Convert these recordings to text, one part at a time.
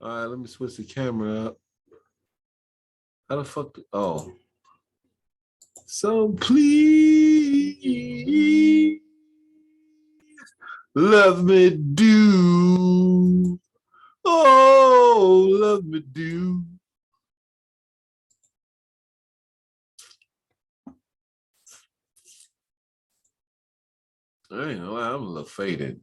All right, let me switch the camera up. How the fuck? Oh. So please love me do. Oh, love me do. I ain't know, I'm a little faded.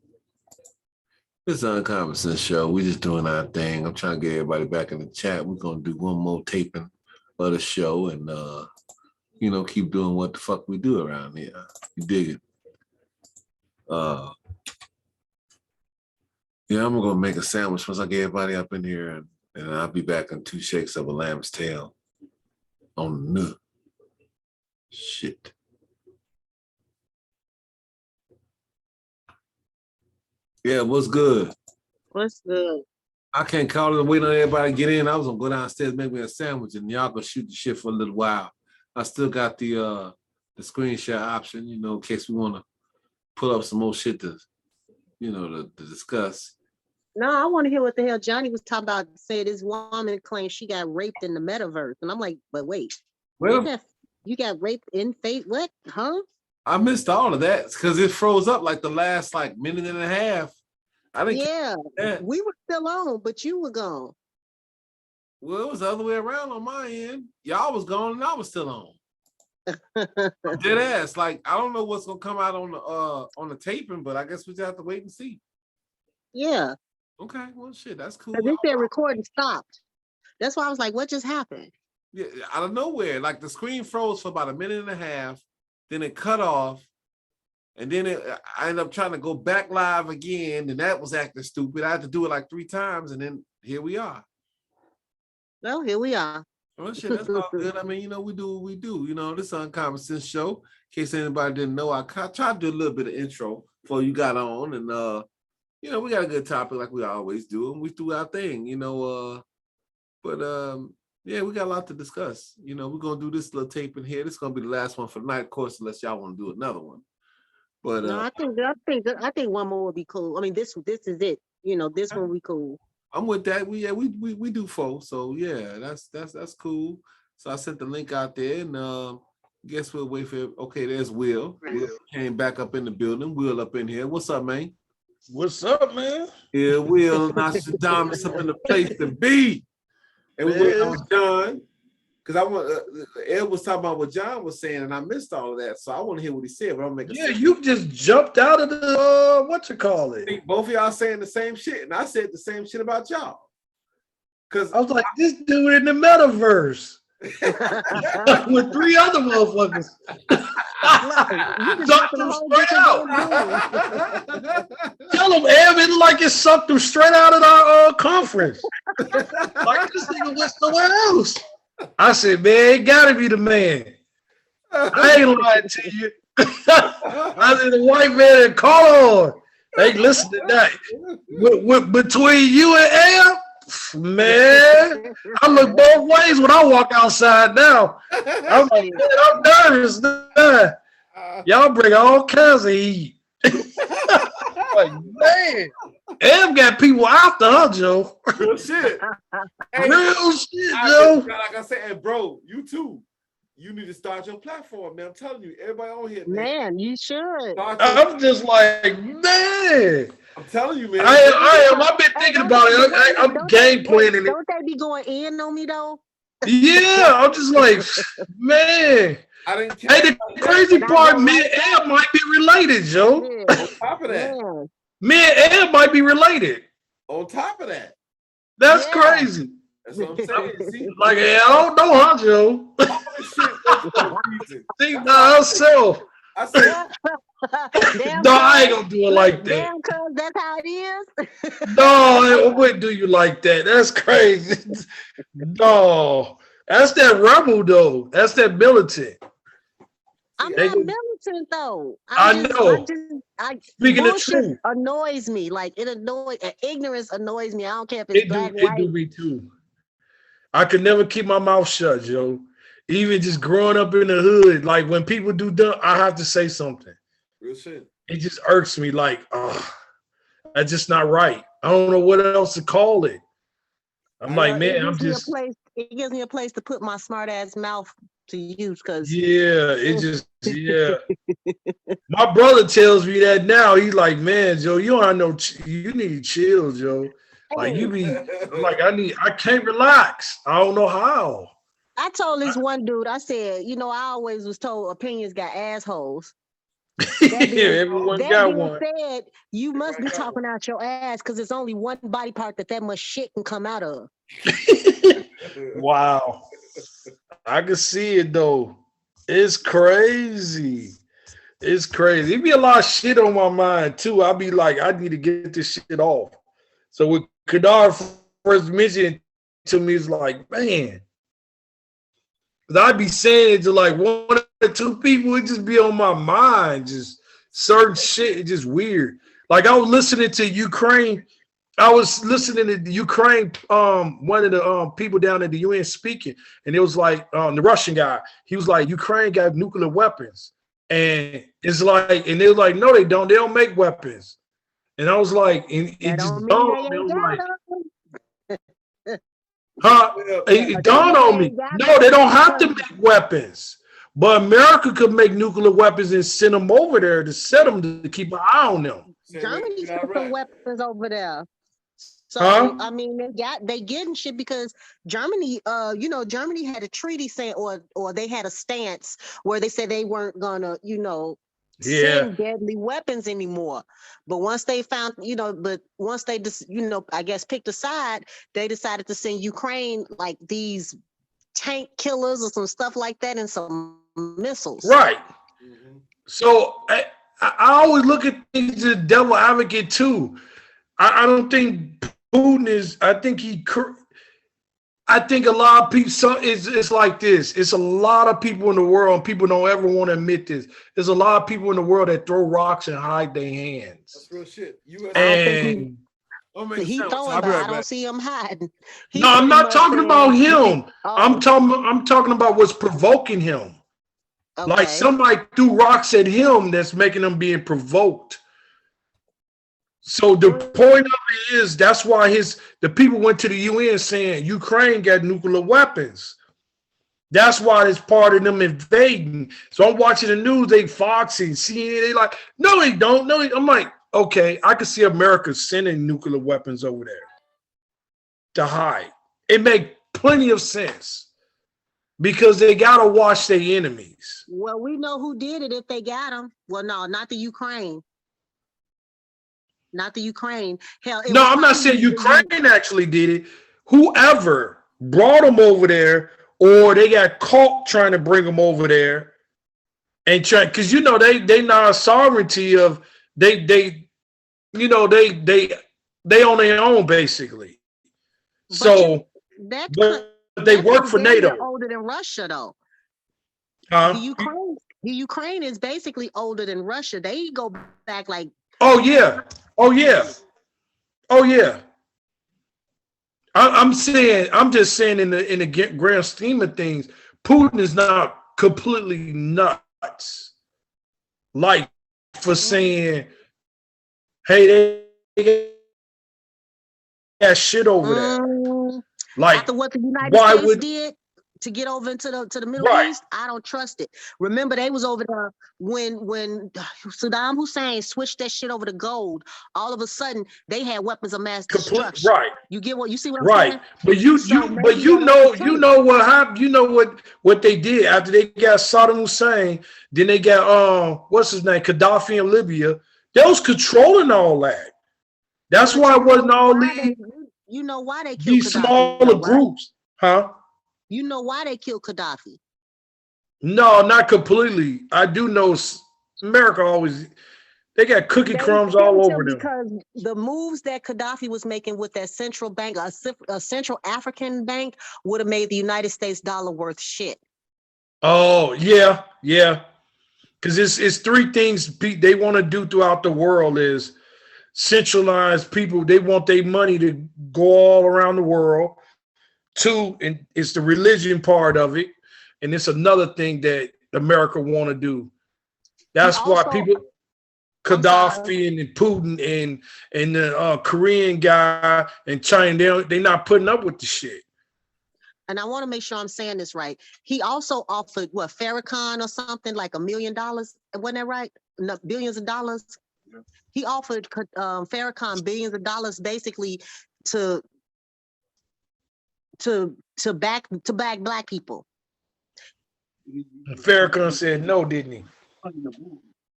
This is UnCommon Sense show. We just doing our thing. I'm trying to get everybody back in the chat. We're gonna do one more taping of the show and keep doing what the fuck we do around here. You dig it? Yeah, I'm gonna make a sandwich once I get everybody up in here, and I'll be back in 2 shakes of a lamb's tail on the shit. Yeah, what's good? What's good? I can't call it and wait on everybody to get in. I was gonna go downstairs, make me a sandwich, and y'all gonna shoot the shit for a little while. I still got the screenshot option, in case we wanna pull up some more shit to discuss. No, I want to hear what the hell Johnny was talking about. Said this woman claims she got raped in the metaverse, and I'm like, but wait, you got raped in faith? What? Huh? I missed all of that because it froze up like the last minute and a half. Yeah, we were still on, but you were gone. Well, it was the other way around on my end. Y'all was gone and I was still on. Dead ass. I don't know what's gonna come out on the taping, but I guess we just have to wait and see. Yeah. Okay. Well, shit, that's cool. This their recording stopped. That's why I was like, what just happened? Yeah, out of nowhere, the screen froze for about a minute and a half, then it cut off, and then I ended up trying to go back live again, and that was acting stupid. I had to do it 3 times, and then here we are. Well, here we are. Well, shit, that's all good. I mean, we do what we do. This is UnCommon Sense show. In case anybody didn't know, I tried to do a little bit of intro before you got on, and we got a good topic like we always do, and we do our thing, yeah, we got a lot to discuss. We're gonna do this little tape in here. This is gonna be the last one for the night, of course, unless y'all want to do another one. But no, I think one more would be cool. I mean, this is it. This one will be cool. I'm with that. We do 4. So yeah, that's cool. So I sent the link out there, and guess we'll wait for. Okay, there's Will. Will came back up in the building. Will up in here. What's up, man? What's up, man? Yeah, Will Nostradamus up in the place to be. And we waiting on John, because Ed was talking about what John was saying, and I missed all of that. So I want to hear what he said. But I'm making you just jumped out of the what you call it. I think both of y'all saying the same shit, and I said the same shit about y'all. Because I was like, this dude in the metaverse with 3 other motherfuckers. Sucked him straight out. Tell him, Ev, it's like it sucked him straight out of our conference. Like this nigga went somewhere else. I said, man, it gotta be the man. I ain't lying to you. I said, the white man and call on. Hey, listen to that. Between you and Ev, man, I look both ways when I walk outside now. I'm like, man, I'm nervous. Man. Y'all bring all kinds of heat. Like, man, Ev got people after her, Joe. Real shit. Real shit, Joe. Like I said, hey, bro, you too. You need to start your platform, man. I'm telling you, everybody on here, man, you should. I'm just like, man. I'm telling you, man. I am. I've been thinking about it. I'm game planning it. Don't they be going in on me though? Yeah, I'm just like, man. Hey, the crazy part, me and Ed might be related, Joe. Yeah. On top of that, me and Ed might be related. On top of that, that's crazy. That's what I'm saying. See, like, I don't know, huh, Joe? Think by herself. I said, no, I ain't gonna do it like that. Damn, cuz that's how it is. No, I wouldn't do you like that. That's crazy. No, that's that rebel though. That's that militant. I'm not militant though. I know. Speaking of truth, annoys me. Like it annoys. Ignorance annoys me. I don't care if it's black, white. It do me too. I could never keep my mouth shut, Joe. Even just growing up in the hood, like when people do dumb, I have to say something. Real shit. It just irks me. Like, that's just not right. I don't know what else to call it. I'm like, man, I'm just. It gives me a place to put my smart ass mouth to use, because yeah. My brother tells me that now. He's like, man, Joe, you don't have you need to chill, Joe. Like I'm like, I can't relax. I don't know how. I told this one dude, I said, I always was told opinions got assholes. Everyone got one. Said, you must be talking out your ass because it's only one body part that much shit can come out of. Wow. I can see it though. It's crazy. It's crazy. It be a lot of shit on my mind too. I'll be like, I need to get this shit off. So when Kadar first mentioned it to me, it's like, man. Because I'd be saying it to like one or two people, it just be on my mind. Just certain shit, it's just weird. Like I was listening to Ukraine. I was listening to the Ukraine, one of the people down at the UN speaking, and it was like the Russian guy. He was like, Ukraine got nuclear weapons. And it's like, and they were like, no, they don't. They don't make weapons. And I was like, and it just dawned on me. It was like, huh? It dawned on me. No, they don't have to make weapons. But America could make nuclear weapons and send them over there to set them to keep an eye on them. Germany's put some weapons over there. So I mean, they getting shit because Germany, Germany had a treaty saying, or they had a stance where they said they weren't gonna, send deadly weapons anymore. But once they found, once they just, I guess picked a side, they decided to send Ukraine like these tank killers or some stuff like that and some missiles. Right. Mm-hmm. So I always look at things as a devil advocate too. I don't think Putin is. I think a lot of people. So it's like this. It's a lot of people in the world, and people don't ever want to admit this. There's a lot of people in the world that throw rocks and hide their hands. That's real shit. And he throwing, but I don't see him hiding. No, I'm not talking about him. I'm talking about what's provoking him. Okay. Like somebody threw rocks at him that's making him being provoked. So the point of it is that's why the people went to the UN saying Ukraine got nuclear weapons. That's why it's part of them invading. So I'm watching the news, they Fox and CNN, they like, no, they don't. No, I'm like, okay, I can see America sending nuclear weapons over there to hide. It makes plenty of sense because they gotta watch their enemies. Well, we know who did it if they got them. Well, no, not the Ukraine. Not the Ukraine. Hell, no, I'm not saying Ukraine actually did it. Whoever brought them over there, or they got caught trying to bring them over there, and try because they not a sovereignty of they on their own basically. But so they work for NATO. They're older than Russia though. The Ukraine is basically older than Russia. They go back like. Oh yeah. I'm just saying in the grand scheme of things, Putin is not completely nuts. Like for saying, hey, they got shit over there. Like after what the United States did to get over into the Middle East, I don't trust it. Remember, they was over there when Saddam Hussein switched that shit over to gold. All of a sudden, they had weapons of mass destruction. Right. You get what you see? What I'm saying? But you know what happened. You know what they did after they got Saddam Hussein. Then they got what's his name, Gaddafi in Libya. They was controlling all that. That's why it wasn't all these. You know why they killed these Gaddafi, smaller groups, huh? You know why they killed Gaddafi? No, not completely. I do know America they got cookie crumbs all over them. Because the moves that Gaddafi was making with that central bank, a Central African bank, would have made the United States dollar worth shit. Oh, yeah. Because it's three things they want to do throughout the world is centralize people. They want their money to go all around the world. Two, and it's the religion part of it, and it's another thing that America want to do. That's why people. Gaddafi and Putin and the Korean guy and China, they're not putting up with the shit. And I want to make sure I'm saying this right. He also offered what, Farrakhan or something like $1 million. Wasn't that right? No, billions of dollars. Yeah. He offered Farrakhan billions of dollars basically to back black people. And Farrakhan said no, didn't he?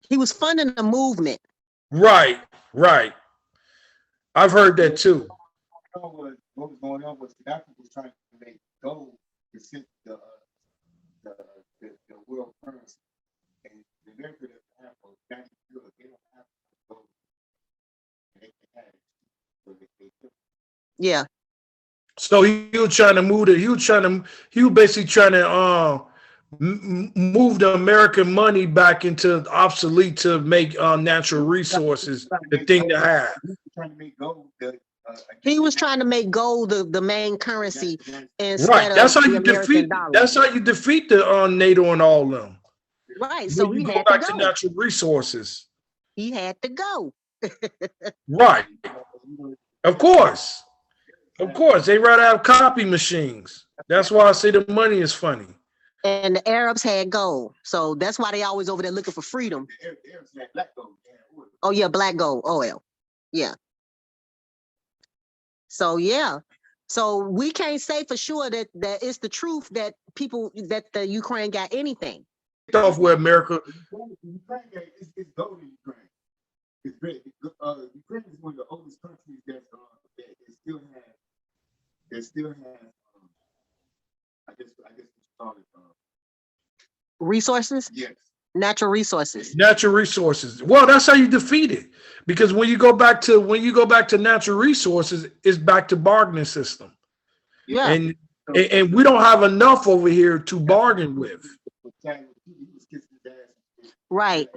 He was funding the movement. Right. I've heard that too. What was going on was Africa was trying to make gold to send the world currency. And the America doesn't have a $90 billion, they don't have gold. And they can have it. So they yeah. So he was trying to move it. He was basically trying to move the American money back into obsolete to make natural resources the thing to have. Trying to make gold. He was trying to make gold the main currency instead right. That's of how the you defeat. dollar. That's how you defeat the NATO and all of them. Right. So he go had back to go. to natural resources. He had to go. Right. Of course. They rather have copy machines. That's why I say the money is funny. And the Arabs had gold. So that's why they always over there looking for freedom. The Arabs had black gold. Oh, yeah, black gold, oil. Yeah. So, yeah. So we can't say for sure that it's the truth that the Ukraine got anything. Off where America. Ukraine it's gold in Ukraine. It's great. Ukraine is one of the oldest countries that still has I guess what you call it. Resources? Yes. Natural resources. Natural resources. Well, that's how you defeat it. Because when you go back to natural resources, it's back to bargaining system. Yeah. And we don't have enough over here to bargain with. Right.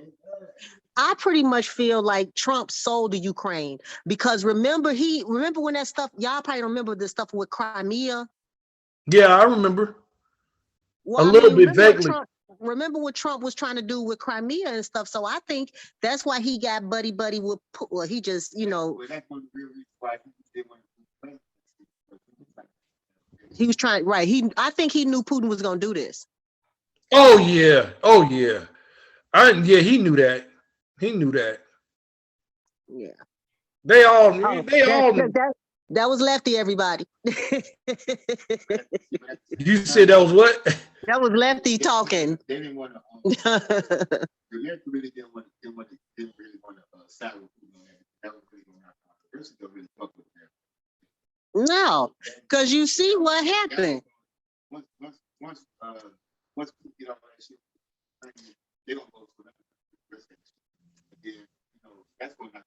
I pretty much feel like Trump sold the Ukraine because remember when that stuff, y'all probably remember the stuff with Crimea. Yeah, I remember. Well, a little bit vaguely. Remember what Trump was trying to do with Crimea and stuff. So I think that's why he got buddy with, well, he just, Well, that's one of the real reasons why he didn't want to he was trying, right. I think he knew Putin was going to do this. Oh yeah. He knew that. Yeah. They all that was Lefty, everybody. You said that was what? That was Lefty talking. They didn't want to. The America really didn't really want to side with Putin. That was really going to happen. Russia don't really fuck with them. No, because you see what happened. Once Putin get off that shit, they don't vote for that. Again, that's going to happen.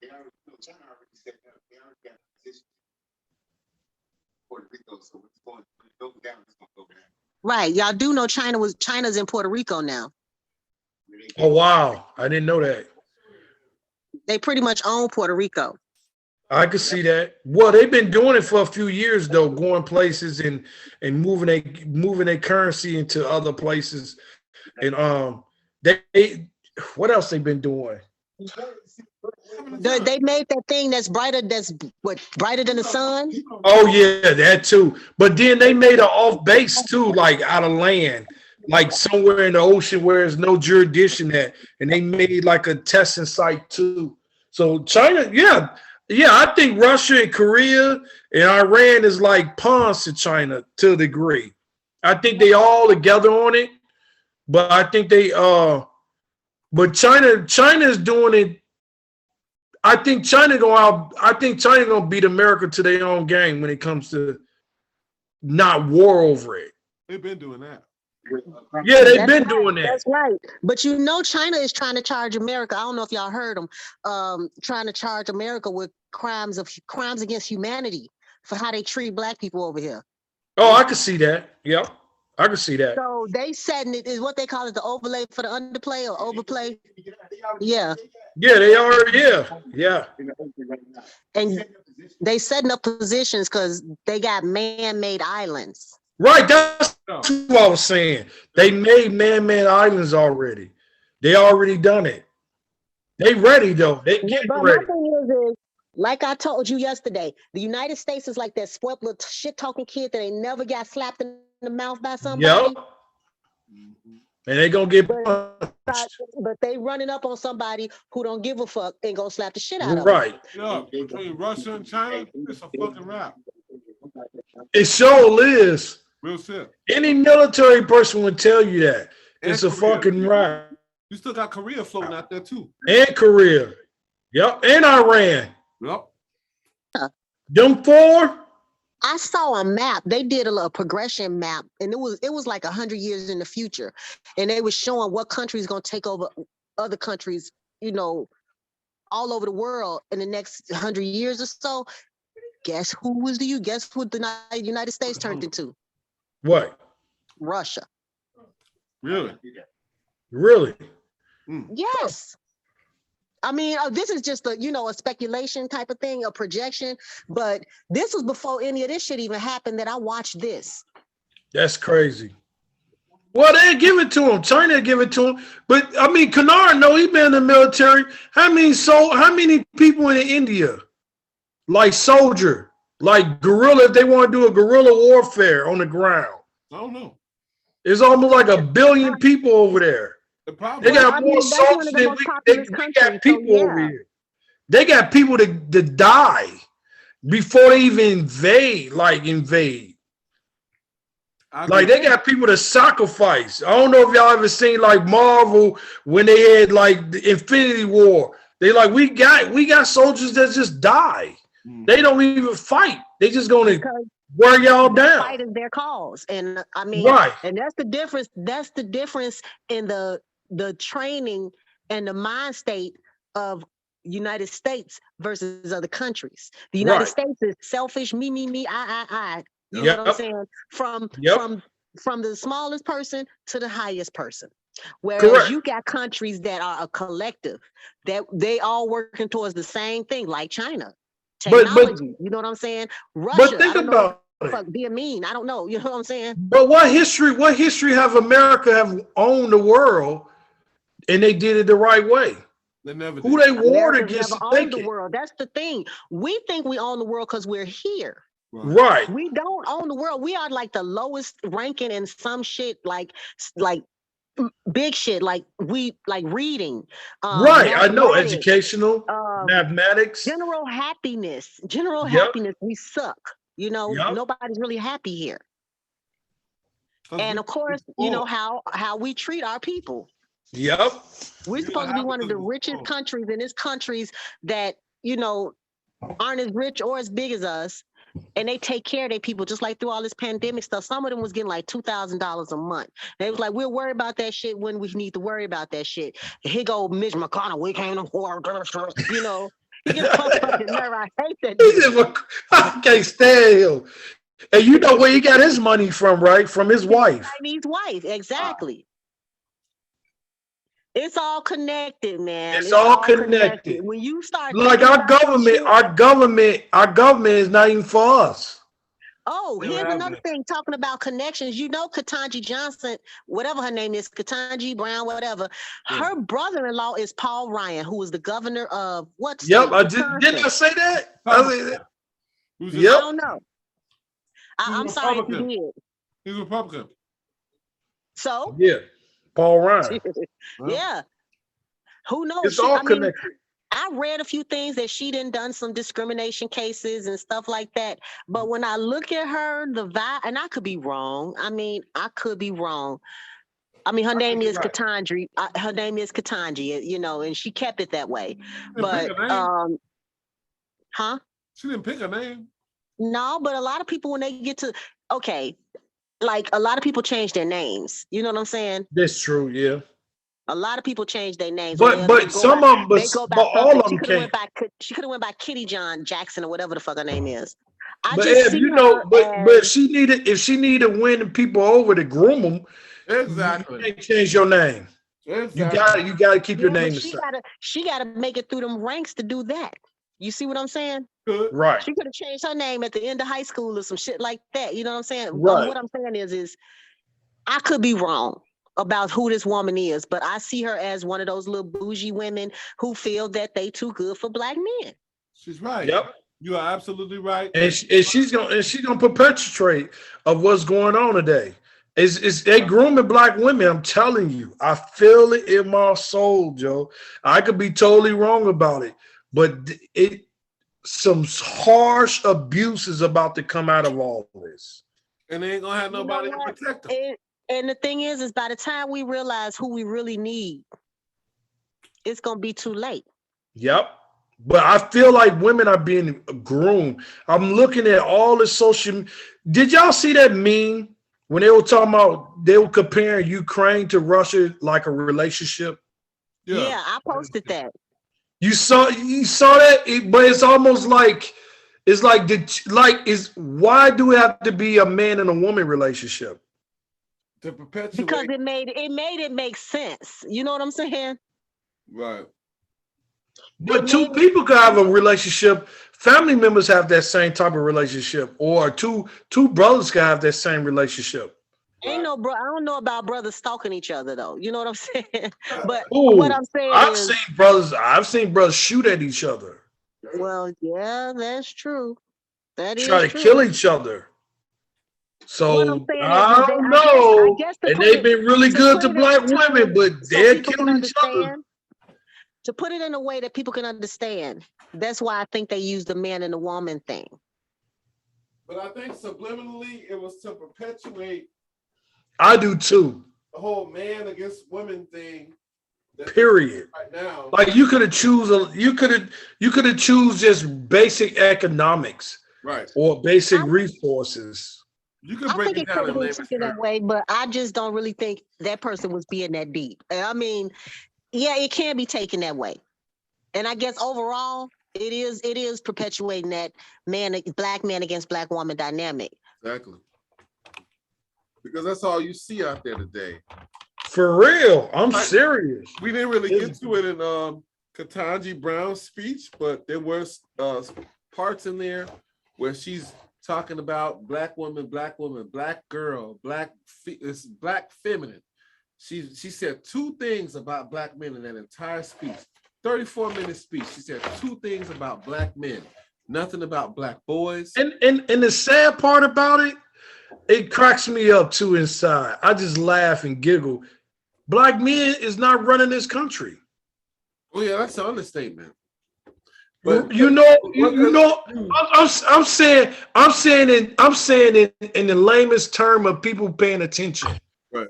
They already, China already said that. They already got a position. Puerto Rico, so it's going to go down. It's going to go down. Right, y'all do know China's in Puerto Rico now. Oh wow, I didn't know that. They pretty much own Puerto Rico. I could see that. Well, they've been doing it for a few years though, going places and moving their currency into other places. And they what else they've been doing? They made that thing that's brighter than the sun. Oh yeah, that too. But then they made an off base too, like out of land, like somewhere in the ocean where there's no jurisdiction at, and they made like a testing site too. So China, yeah, I think Russia and Korea and Iran is like pawns to China to a degree. I think they all together on it, but I think but China is doing it. I think China gonna beat America to their own game when it comes to not war over it. They've been doing that. Yeah, they've been doing that. That's right. But China is trying to charge America. I don't know if y'all heard them. Trying to charge America with crimes against humanity for how they treat black people over here. Oh, I can see that. Yep, I can see that. So they setting it is what they call it, the overlay for the underplay or overplay. Yeah. Yeah, they are. Yeah. And they setting up positions because they got man-made islands. Right, that's what I was saying. They made man-made islands already. They already done it. They ready though. They Well, getting but my ready. thing is, like I told you yesterday, the United States is like that spoiled little shit talking kid that ain't never got slapped in the mouth by Yep. somebody. And they gonna get But punched. but they running up on somebody who don't give a fuck and gonna slap the shit out of them. Right. Yeah, between Russia and China, it's a fucking rap. It sure is. Real shit. Any military person would tell you that. It's a Korea. fucking rap. You still got Korea floating out there too. And Korea. Yep. And Iran. Yep. Them four. I saw a map. They did a progression map, and it was like 100 years in the future, and they were showing what countries gonna take over other countries, you know, all over the world in the next 100 years or so. Guess who was the you? Guess what the United States turned into? What? Russia. Really? Really? Yes. I mean, this is just a speculation type of thing, a projection. But this was before any of this shit even happened that I watched this. That's crazy. Well, they give it to him. China give it to him. But I mean, Kennard, no, he been in the military. How many people in India? Like soldier, like guerrilla, if they want to do a guerrilla warfare on the ground. I don't know. It's almost like 1 billion people over there. The problem They got more soldiers than we got people over here. They got people to die before they even invade. Like they got people to sacrifice. I don't know if y'all ever seen like Marvel when they had like the Infinity War. They like we got soldiers that just die. They don't even fight. They just gonna wear y'all down. Fight is their cause, and I mean, right. And that's the difference. That's the difference in the training and the mind state of United States versus other countries. The United States is selfish, me, I. You know what I'm saying? From the smallest person to the highest person. Whereas you got countries that are a collective, that they all working towards the same thing, like China. Technology, you know what I'm saying? Russia, but think about it. Fuck, being mean. I don't know. You know what I'm saying? But what history have America have owned the world, and they did it the right way? They never Who did. they warred against? Never owned the world. That's the thing. We think we own the world because we're here. Right. We don't own the world. We are like the lowest ranking in some shit, like big shit, like reading. Right. I know. Educational, mathematics. General happiness. Happiness. We suck. You know, nobody's really happy here. And of course, you know how we treat our people. Yep. We're supposed to be one of the richest countries, and it's countries that, you know, aren't as rich or as big as us. And they take care of their people, just like through all this pandemic stuff. Some of them was getting like $2,000 a month. They was like, we'll worry about that shit when we need to worry about that shit. Here go Mitch McConnell, we can't afford, you know. He gets pumped up his nerve. I hate that. I can't stand him. And you know where he got his money from, right? From his wife. Chinese wife, exactly. It's all connected, man. It's all connected. When you start like our government is not even for us. Oh, here's another thing talking about connections. You know, Ketanji Johnson, whatever her name is, Ketanji Brown, whatever. Her brother-in-law is Paul Ryan, who is the governor of what state? Yep, didn't I say that? I don't know. I'm sorry if you did. He's a Republican. So? Yeah. Paul Ryan. Yeah. Who knows? It's all connected. I read a few things that she done some discrimination cases and stuff like that. But when I look at her, the vibe, and I could be wrong. I mean, I could be wrong. I mean, her name is Ketanji. Her name is Ketanji, you know, and she kept it that way. But, She didn't pick a name. No, but a lot of people, when they get to, like a lot of people change their names. You know what I'm saying? That's true, yeah. A lot of people change their names. But some of them, but all of them can't. She could have went by Kitty John Jackson or whatever the fuck her name is. But if she needed to win the people over to groom them, exactly, you can't change your name. Exactly. You gotta keep your name. She gotta make it through them ranks to do that. You see what I'm saying? Right. She could have changed her name at the end of high school or some shit like that. You know what I'm saying? Right. What I'm saying is I could be wrong. about who this woman is, but I see her as one of those little bougie women who feel that they too good for black men. She's right. Yep. You are absolutely right. And she's gonna perpetuate of what's going on today. It's they grooming black women. I'm telling you, I feel it in my soul, Joe. I could be totally wrong about it, but some harsh abuse is about to come out of all this. And they ain't gonna have nobody to protect them. And the thing is by the time we realize who we really need, it's gonna be too late. Yep. But I feel like women are being groomed. I'm looking at all the social. Did y'all see that meme when they were talking about they were comparing Ukraine to Russia like a relationship? Yeah, I posted that. You saw that, but it's almost like why do it have to be a man and a woman relationship? To perpetuate. Because it made it make sense. You know what I'm saying? Right. But two people could have a relationship. Family members have that same type of relationship, or two brothers can have that same relationship. Ain't no bro. I don't know about brothers stalking each other though. You know what I'm saying? But Ooh, what I'm saying I've seen brothers shoot at each other. Well, yeah, that's true. That is Try to true. kill each other. So I don't know. I guess and they've been really good to black women, but they're killing each other. To put it in a way that people can understand, that's why I think they use the man and the woman thing. But I think subliminally it was to perpetuate. I do too. The whole man against women thing. Period. Right now, like you could have choose just basic economics, right, or basic resources. You could break it down in that way, but I just don't really think that person was being that deep. I mean, yeah, it can be taken that way, and I guess overall, it is perpetuating that black man against black woman dynamic. Exactly, because that's all you see out there today. For real, I'm serious. We didn't really get to it in Ketanji Brown's speech, but there were parts in there where she's talking about black woman, black girl, black feminine. She said two things about black men in that entire speech, 34-minute speech. She said two things about black men, nothing about black boys. And the sad part about it, it cracks me up too inside. I just laugh and giggle. Black men is not running this country. Oh yeah, that's an understatement. But I'm saying in the lamest term of people paying attention. Right.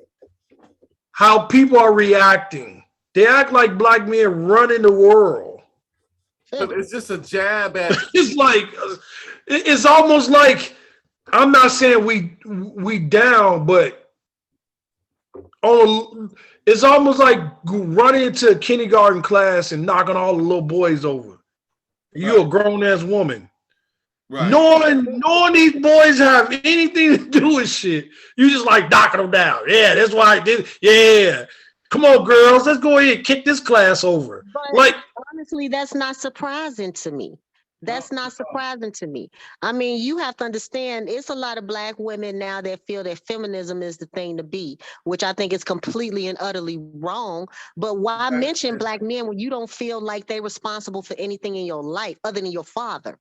How people are reacting. They act like black men running the world. But it's just a jab at. It's almost like, I'm not saying we down, but it's almost like running into a kindergarten class and knocking all the little boys over. You're a grown ass woman. Right. Knowing these boys have anything to do with shit, you just like knocking them down. Yeah, that's why I did. Yeah. Come on, girls, let's go ahead and kick this class over. But honestly, that's not surprising to me. That's not surprising to me. I mean, you have to understand, it's a lot of black women now that feel that feminism is the thing to be, which I think is completely and utterly wrong. But why mention black men when you don't feel like they're responsible for anything in your life other than your father?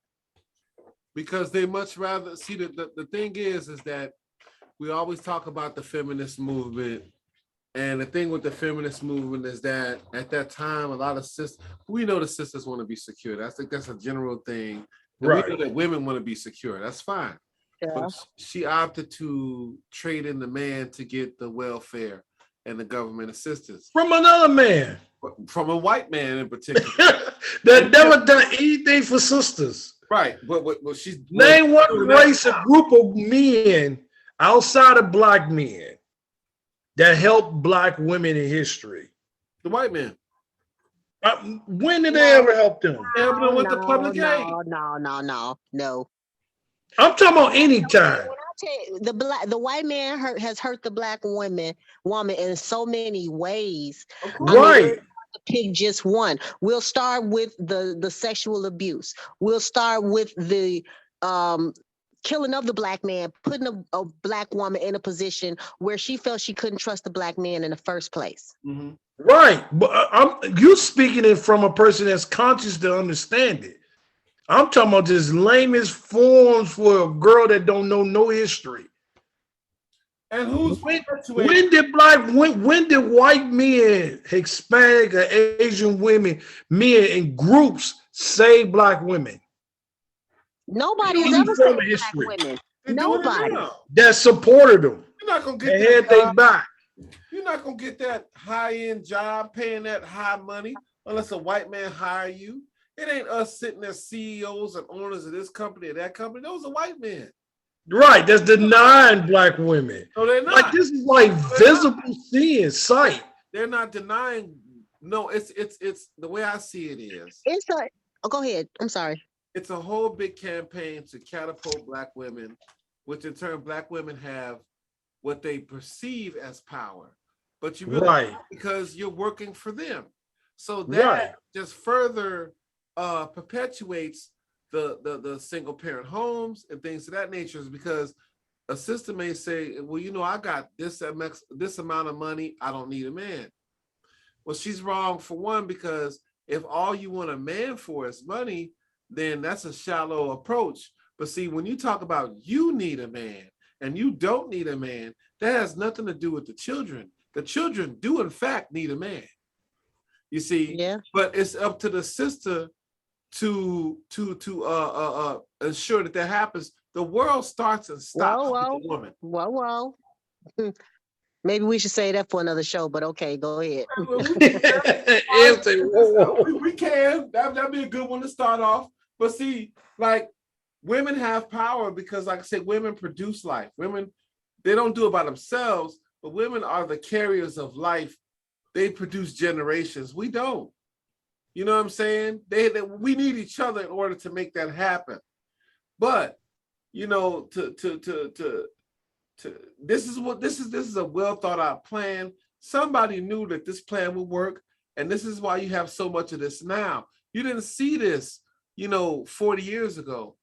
Because they much rather see the thing is that we always talk about the feminist movement. And the thing with the feminist movement is that at that time, a lot of we know the sisters want to be secure. I think that's a general thing. Right. We know that women want to be secure. That's fine. Yeah. But she opted to trade in the man to get the welfare and the government assistance. From another man. From a white man in particular. That never done anything for sisters. Right. But she's... Name one race, a group of men outside of black men that helped black women in history. The white man. When did they ever help them? No, with the public aid. No. I'm talking about any time. The white man has hurt the black woman in so many ways. Right. I mean, to pick just one. We'll start with the sexual abuse. We'll start with the killing of the black man, putting a black woman in a position where she felt she couldn't trust the black man in the first place. Mm-hmm. Right, but you speaking it from a person that's conscious to understand it. I'm talking about just lamest forms for a girl that don't know no history. And who's when did white men, Hispanic or Asian women, men in groups save black women? Nobody has ever saved black history. women. Nobody that supported them. You're not gonna get and had they back. You're not gonna get that high-end job paying that high money unless a white man hire you. It ain't us sitting as CEOs and owners of this company or that company. Those are white men. Right, that's denying black women. No, they're not. Like this is like visible seeing sight. They're not denying. No, it's the way I see it is. It's a. Oh, go ahead. I'm sorry. It's a whole big campaign to catapult black women, which in turn black women have what they perceive as power, but you really because you're working for them. So that just further perpetuates the single parent homes and things of that nature, is because a sister may say, well, you know, I got this amount of money, I don't need a man. Well, she's wrong for one, because if all you want a man for is money, then that's a shallow approach. But see, when you talk about you need a man and you don't need a man, that has nothing to do with the children. The children do in fact need a man. You see, but it's up to the sister to ensure that happens. The world starts and stops with the woman. Well. Maybe we should say that for another show, but okay, go ahead. We can. That'd be a good one to start off. But see, like, women have power because, like I said, women produce life. Women, they don't do it by themselves, but women are the carriers of life. They produce generations. We don't. You know what I'm saying? We need each other in order to make that happen. But, you know, this is a well thought out plan. Somebody knew that this plan would work, and this is why you have so much of this now. You didn't see this, 40 years ago.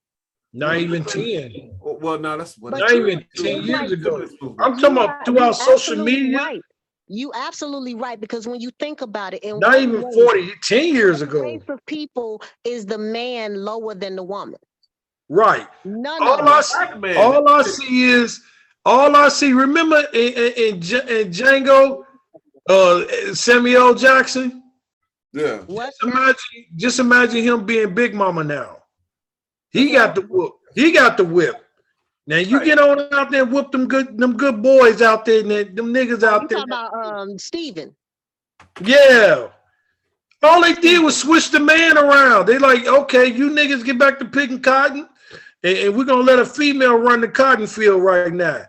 Not even 10. Well, no, that's what. Not even 10 years ago. I'm talking about throughout social media. Right. You absolutely right, because when you think about it, not even 10 years ago. The race of people is the man lower than the woman. Right. All I see. Remember in Django, Samuel L. Jackson. Yeah. Just imagine him being Big Mama now. He got the whoop. He got the whip. Now you get on out there and whoop them good boys out there, and them niggas out there. You talking about Steven. Yeah. All they did was switch the man around. They like, okay, you niggas get back to picking cotton, and we're gonna let a female run the cotton field right now.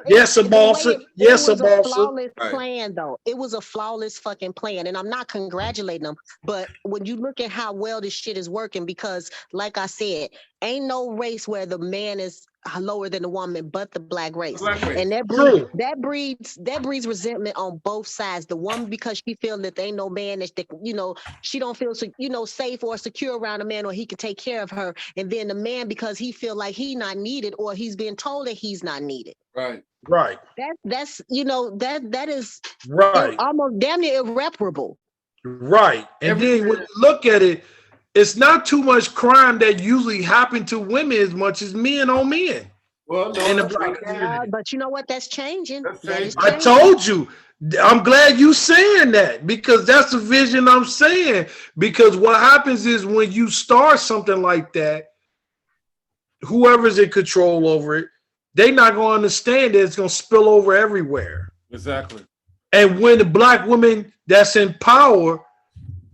Yes, a boss. Yes, a boss. It was a flawless plan, though. It was a flawless fucking plan, and I'm not congratulating them. But when you look at how well this shit is working, because, like I said, ain't no race where the man is lower than the woman, but the black race. And that breeds resentment on both sides. The woman, because she feels that there ain't no man that she don't feel safe or secure around a man, or he can take care of her. And then the man, because he feel like he not needed, or he's being told that he's not needed. Right. That's that is right. Almost damn near irreparable. Right. And then when you look at it, it's not too much crime that usually happen to women as much as men on men. Well, no, in the black community. But you know what? That's changing. I told you. I'm glad you saying that, because that's the vision I'm saying. Because what happens is when you start something like that, whoever's in control over it, they're not going to understand that it's going to spill over everywhere. Exactly. And when the black woman that's in power,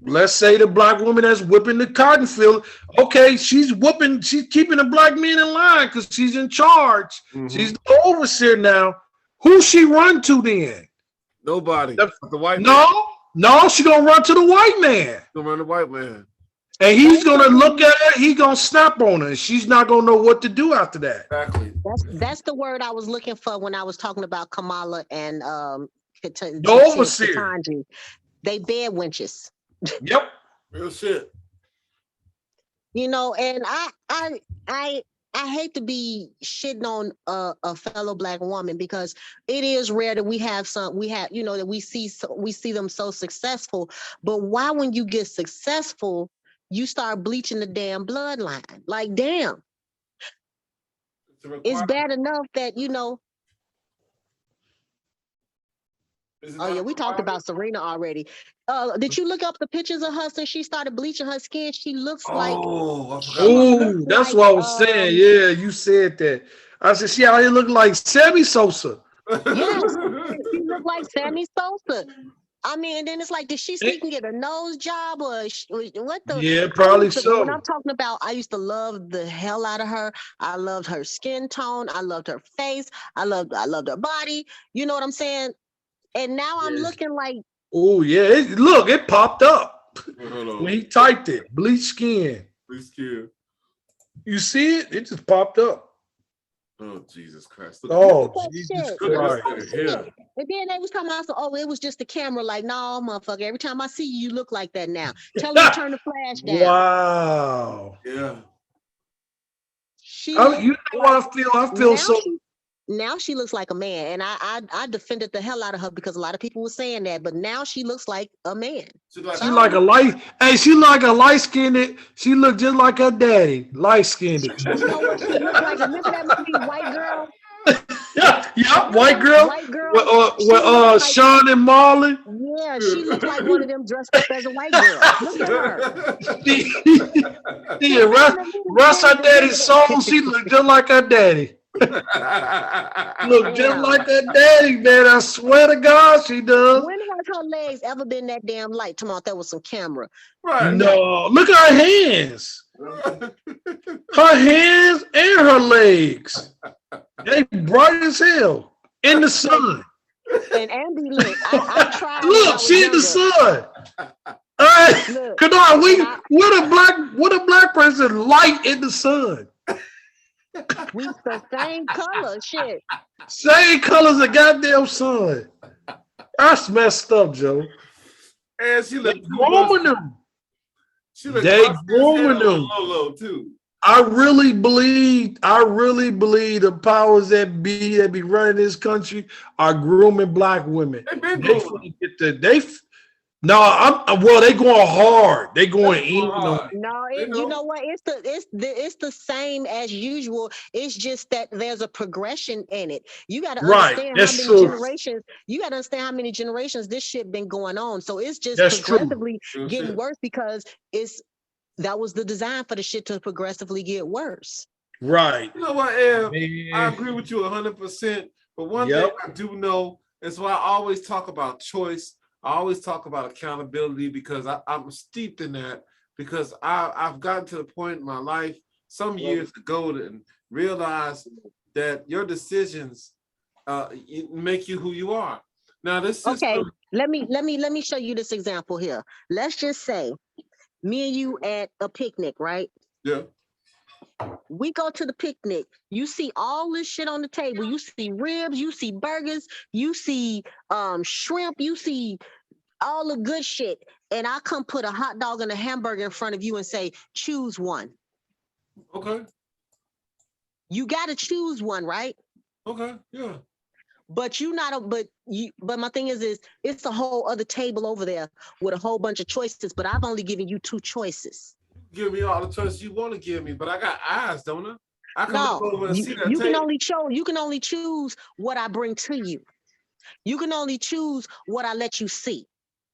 let's say the black woman that's whipping the cotton field, okay, she's keeping the black men in line because she's in charge. Mm-hmm. She's the overseer now. Who she run to then? Nobody. The white man. No, she gonna run to the white man. Gonna run the white man. And he's gonna look at her, he gonna snap on her. She's not gonna know what to do after that. Exactly. That's the word I was looking for when I was talking about Kamala and the overseer. Ketanji. They bed wenches. Yep. Real shit. And I I hate to be shitting on a fellow Black woman because it is rare that we have that we see them so successful. But why, when you get successful, you start bleaching the damn bloodline? Like, damn, it's bad enough that Oh yeah, we talked about Serena already. Did you look up the pictures of her since she started bleaching her skin? She looks like Oh, I forgot she about looks Oh, that's like what I was saying. Yeah, you said that. I said she out here looking like Sammy Sosa. yes, that. she looked like Sammy Sosa. I mean, and then it's like, did she Eh, sneak and get a nose job or what the? Yeah, I probably used to, when I'm so. talking about, I used to love the hell out of her. I loved her skin tone. I loved her face. I loved her body. You know what I'm saying? And now I'm Yeah. looking like, Oh yeah, look, it popped up Hold when on. he typed it. Bleach skin. Please kill. You see it? It just popped up. Oh, Jesus Christ. look Oh at that Jesus shit. Look at Look this Christ! at thing that shit. here. And then they was talking about, oh, it was just the camera. Like, no, motherfucker. Every time I see you, you look like that now. Tell them to turn the flash down. Wow. Yeah. She looked You know like what I feel? I feel now so. she looks like a man, and I defended the hell out of her because a lot of people were saying that, but now she looks like a man. She's like, She like a light. Hey, she like a light skinned. She look just like her daddy, light skinned. You know what she looked like? Remember that movie White Girl? Yeah, white Remember girl White with Girl? She looked like, Sean and Marley. yeah, she looked like one of them dressed up as a white girl. Look at her. She, She yeah, was in the movie Russ her Remember daddy's That. song. She look just like her daddy. Look just Damn. like her daddy, man. I swear to God, she does. When has her legs ever been that damn light? Come on, that was some camera. Right. No, look at her hands. Her hands and her legs. They bright as hell in the sun. And Andy, look, I tried. when I Look, was she in the younger. sun. All right, Look, come on, and I, what a black person light in the sun. we the same color. Shit. Same colors of goddamn sun. That's messed up, Joe. And she They looked grooming them. She looked They busty as grooming hell them. on Lolo too. I really believe the powers that be running this country are grooming black women. They been They grooming. finna get the they. No, well, they going hard. They going They in going on. hard. No, you know what? It's the same as usual. It's just that there's a progression in it. You got to Right. understand how That's many true. generations. You got to understand how many generations this shit been going on. So it's just That's true. progressively You know what I'm getting saying? worse because that was the design for the shit to progressively get worse. Right. You know what, Ev? I Man. agree with you 100%. But one Yep. thing I do know is why I always talk about choice. I always talk about accountability because I'm steeped in that because I've gotten to the point in my life some years ago and realized that your decisions make you who you are. Now this system. Okay, let me show you this example here. Let's just say me and you at a picnic, right? Yeah. We go to the picnic. You see all this shit on the table. You see ribs, you see burgers, you see shrimp, you see all the good shit. And I come put a hot dog and a hamburger in front of you and say, choose one. Okay. You gotta choose one, right? Okay. Yeah. But but my thing is it's a whole other table over there with a whole bunch of choices, but I've only given you 2 choices. Give me all the choices you want to give me, but I got eyes, don't I? I can look No, over and see that you can table. only choose what I bring to you. You can only choose what I let you see.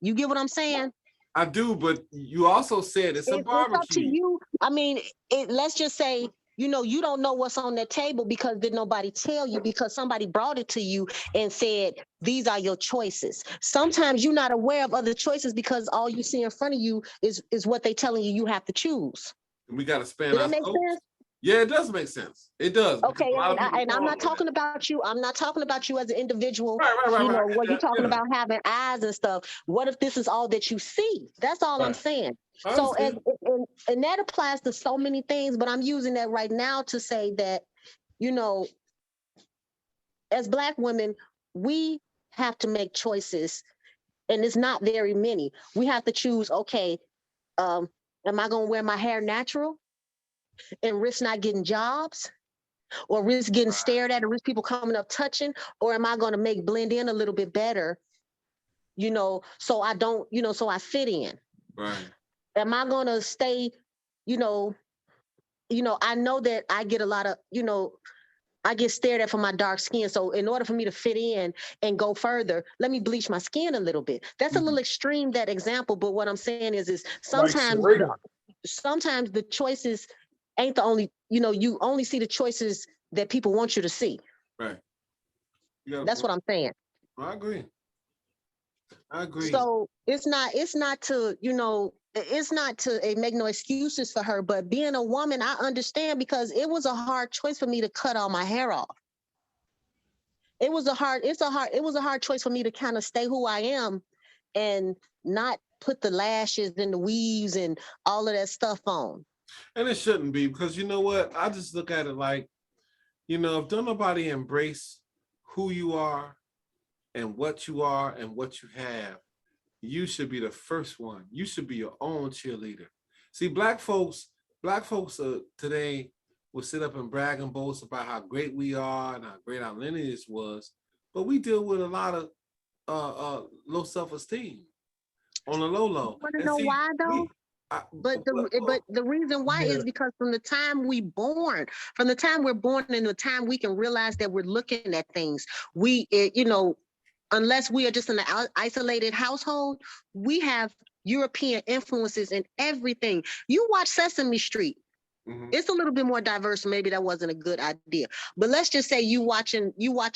You get what I'm saying? I do, but you also said it's a It's up to barbecue. you. I mean, let's just say, you don't know what's on that table because did nobody tell you because somebody brought it to you and said, these are your choices. Sometimes you're not aware of other choices because all you see in front of you is what they telling you have to choose. We got to span Did our that make scopes. sense? Yeah, it does make sense. It does. Okay, A lot of people and I'm fall not for talking about you. I'm not talking about you as an individual. Right. What you talking Yeah. about having eyes and stuff. What if this is all that you see? That's all I'm Right. saying. I So understand. and that applies to so many things, but I'm using that right now to say that, as Black women, we have to make choices, and it's not very many. We have to choose, okay, am I gonna wear my hair natural? and risk not getting jobs, or risk getting stared at, or risk people coming up touching, or am I going to make blend in a little bit better, so I don't, so I fit in? Right. Am I going to stay, you know, I know that I get a lot of, I get stared at for my dark skin. So in order for me to fit in and go further, let me bleach my skin a little bit. That's a little extreme, that example. But what I'm saying is Like Serena. sometimes the choices ain't the only, you only see the choices that people want you to see. Right. That's what I'm saying. I agree. So it's not to, it's not to make no excuses for her, but being a woman, I understand, because it was a hard choice for me to cut all my hair off. It was a hard choice for me to kind of stay who I am and not put the lashes and the weaves and all of that stuff on. And it shouldn't be, because you know what? I just look at it like, if don't nobody embrace who you are and what you are and what you have, you should be the first one. You should be your own cheerleader. See, black folks today will sit up and brag and boast about how great we are and how great our lineage was, but we deal with a lot of low self-esteem on the low. You want to know why though? But the reason why is because from the time we're born and the time we can realize that we're looking at things, unless we are just in an isolated household, we have European influences in everything. You watch Sesame Street. It's a little bit more diverse. Maybe that wasn't a good idea. But let's just say you watching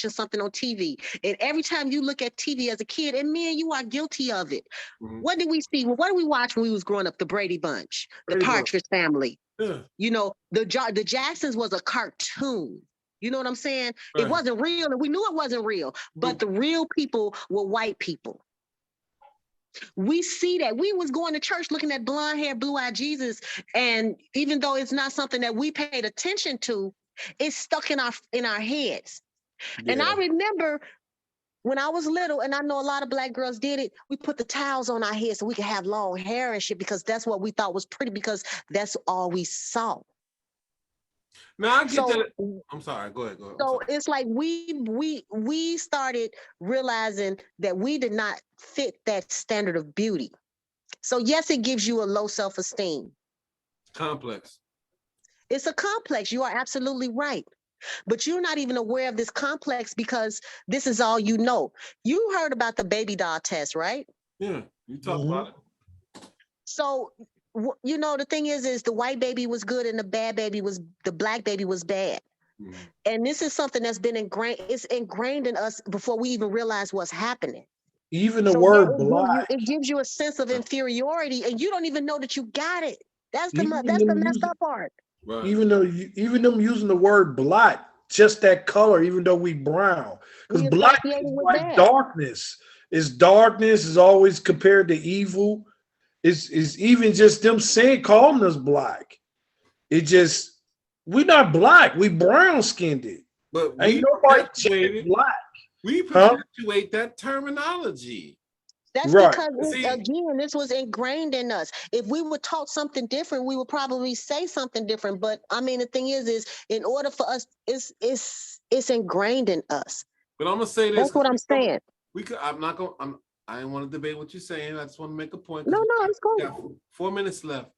something on TV. And every time you look at TV as a kid, and man, you are guilty of it. What did we see? What did we watch when we was growing up? The Brady Bunch, the Partridge Family. Yeah. The Jacksons was a cartoon. You know what I'm saying? Right. It wasn't real, and we knew it wasn't real. But the real people were white people. We see that. We was going to church looking at blonde hair, blue-eyed Jesus, and even though it's not something that we paid attention to, it's stuck in our heads. Yeah. And I remember when I was little, and I know a lot of black girls did it, we put the towels on our heads so we could have long hair and shit, because that's what we thought was pretty, because that's all we saw. Now I get that. I'm sorry. Go ahead. So it's like we started realizing that we did not fit that standard of beauty. So yes, it gives you a low self-esteem. Complex. It's a complex. You are absolutely right. But you're not even aware of this complex because this is all you know. You heard about the baby doll test, right? Yeah, you talked about it. So the thing is the white baby was good and the black baby was bad. And this is something that's been ingrained in us before we even realize what's happening. Even the word black. It gives you a sense of inferiority, and you don't even know that you got it. That's the messed up part. Right. Even them using the word black, just that color, even though we brown. Because black is like darkness. It's darkness, is always compared to evil. It's even just them calling us black. We're not black. We brown skinned it. But ain't nobody black. We perpetuate that terminology. That's because, again, this was ingrained in us. If we were taught something different, we would probably say something different. But I mean, the thing is in order for us, it's ingrained in us. But I'm gonna say this. That's what I'm saying. I didn't want to debate what you're saying. I just want to make a point. No, it's cool. We got 4 minutes left.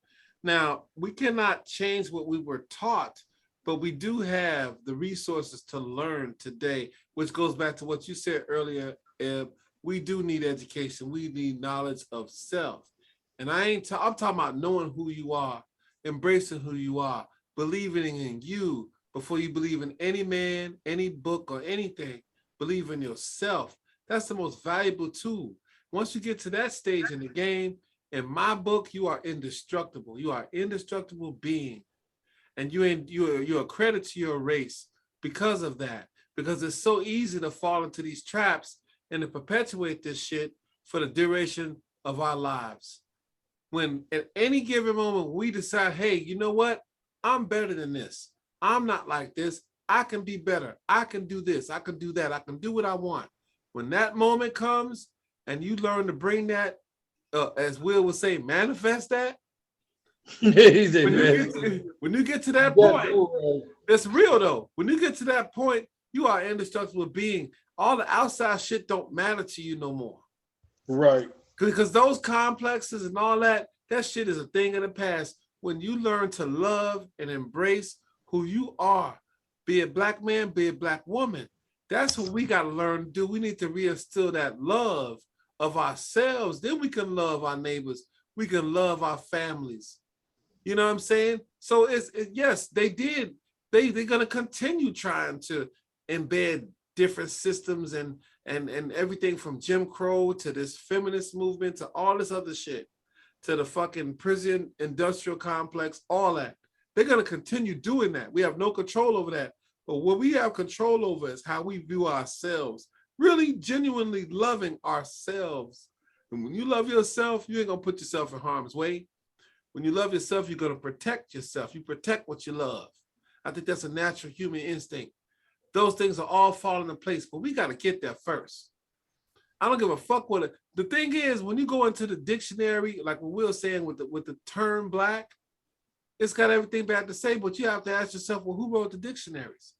Now, we cannot change what we were taught, but we do have the resources to learn today, which goes back to what you said earlier, Eb. We do need education. We need knowledge of self. And I'm talking about knowing who you are, embracing who you are, believing in you before you believe in any man, any book, or anything. Believe in yourself. That's the most valuable tool. Once you get to that stage in the game, in my book, you are indestructible. You are an indestructible being. And you're a credit to your race because of that. Because it's so easy to fall into these traps and to perpetuate this shit for the duration of our lives. When at any given moment we decide, hey, you know what? I'm better than this. I'm not like this. I can be better. I can do this. I can do that. I can do what I want. When that moment comes and you learn to bring that, as Will would say, manifest that, When you get to that point, that's real though. When you get to that point, you are an indestructible being. All the outside shit don't matter to you no more. Right. Because those complexes and all that shit is a thing of the past. When you learn to love and embrace who you are, be it black man, be it black woman, that's what we got to learn to do. We need to reinstill that love of ourselves. Then we can love our neighbors. We can love our families. You know what I'm saying? So yes, they did. They're going to continue trying to embed different systems and everything from Jim Crow to this feminist movement to all this other shit, to the fucking prison industrial complex, all that. They're going to continue doing that. We have no control over that. But what we have control over is how we view ourselves, really genuinely loving ourselves. And when you love yourself, you ain't going to put yourself in harm's way. When you love yourself, you're going to protect yourself. You protect what you love. I think that's a natural human instinct. Those things are all falling in place, but we got to get there first. I don't give a fuck what it. The thing is, when you go into the dictionary, like what Will was saying with the term black, it's got everything bad to say, but you have to ask yourself, well, who wrote the dictionaries?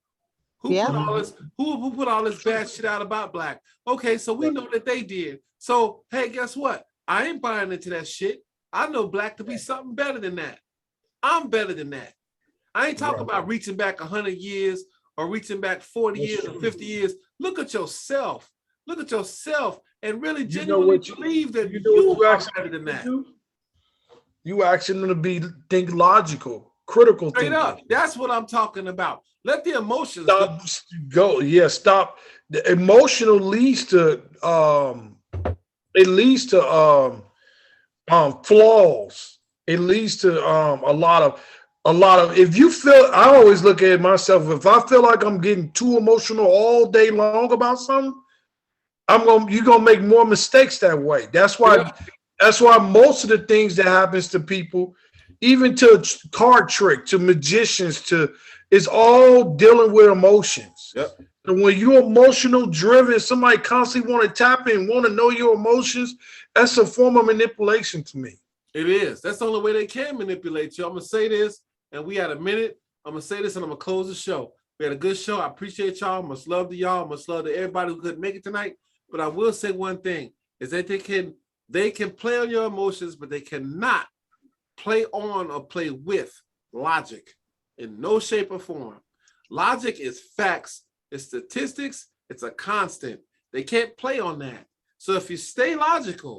Who put all this bad shit out about black? Okay, so we know that they did. So, hey, guess what? I ain't buying into that shit. I know black to be something better than that. I'm better than that. I ain't talking about reaching back 100 years or reaching back 40 years or 50 years. Look at yourself. Look at yourself and really genuinely believe that you are better than that. You asking them to think logical, critical Straight thinking. up. That's what I'm talking about. Let the emotions go. Yeah, stop. The emotional leads to flaws. It leads to a lot of if you feel, I always look at myself, if I feel like I'm getting too emotional all day long about something, you're gonna make more mistakes that way. That's why most of the things that happens to people, even to card trick, to magicians, it's all dealing with emotions. Yep. And when you're emotional driven, somebody constantly want to tap in, want to know your emotions, that's a form of manipulation to me. It is. That's the only way they can manipulate you. I'm gonna say this, and we had a minute. I'm gonna say this, and I'm gonna close the show. We had a good show. I appreciate y'all. Much love to y'all. Much love to everybody who couldn't make it tonight. But I will say one thing: is that they can play on your emotions, but they cannot play on or play with logic in no shape or form. Logic is facts, it's statistics, it's a constant. They can't play on that. So if you stay logical,